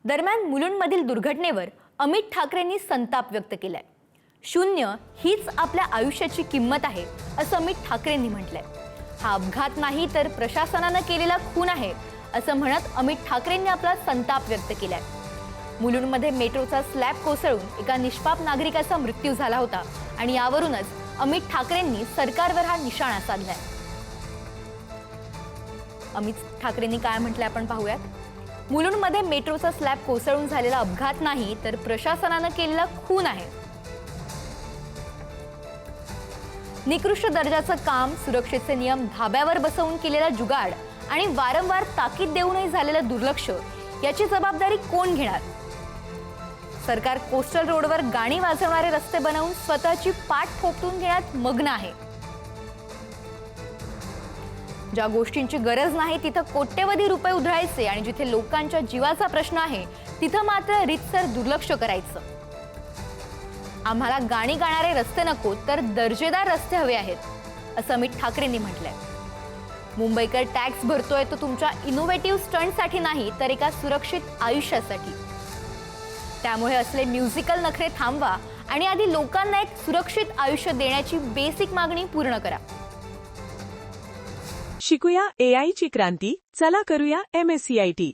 दरम्यान मुलुंडमधील दुर्घटनेवर अमित ठाकरेंनी संताप व्यक्त केलाय। शून्य हीच आपल्या आयुष्याची किंमत आहे असं अमित ठाकरेंनी म्हटलंय। हा अपघात नाही तर प्रशासनाने केलेला खून आहे असं म्हणत अमित ठाकरेंनी आपला संताप व्यक्त केलाय। मुलुंडमध्ये मेट्रोचा स्लॅब कोसळून एका निष्पाप नागरिकाचा मृत्यू झाला होता आणि यावरूनच अमित ठाकरेंनी सरकारवर हा निशाणा साधलाय। अमित ठाकरेंनी काय म्हटलंय आपण पाहूयात। मुलुंडमध्ये मेट्रोचा स्लॅब कोसळून झालेला अपघात नाही तर प्रशासनाने केलेला खून आहे। निकृष्ट दर्जाचं काम, सुरक्षेचे नियम धाब्यावर बसवून केलेला जुगाड आणि वारंवार ताकीद देऊनही झालेलं दुर्लक्ष याची जबाबदारी कोण घेणार? सरकार कोस्टल रोडवर गाणी वाजवणारे रस्ते बनवून स्वतःची पाठ थोपटून घेण्यात मग्न आहे। ज्या गोष्टींची गरज नाही तिथं कोट्यवधी रुपये उधळायचे आणि जिथे लोकांच्या जीवाचा प्रश्न आहे तिथं मात्र रीतसर दुर्लक्ष करायचं। आम्हाला गाणी गाणारे रस्ते नको तर दर्जेदार रस्ते हवे आहेत असं अमित ठाकरेंनी म्हटलंय। मुंबईकर टॅक्स भरतोय तो तुमच्या इनोव्हेटिव्ह स्टंटसाठी नाही तर एका सुरक्षित आयुष्यासाठी। त्यामुळे असले म्युझिकल नखरे थांबवा आणि आधी लोकांना एक सुरक्षित आयुष्य देण्याची बेसिक मागणी पूर्ण करा। शिकूया AI ची क्रांती, चला करूया MSCIT।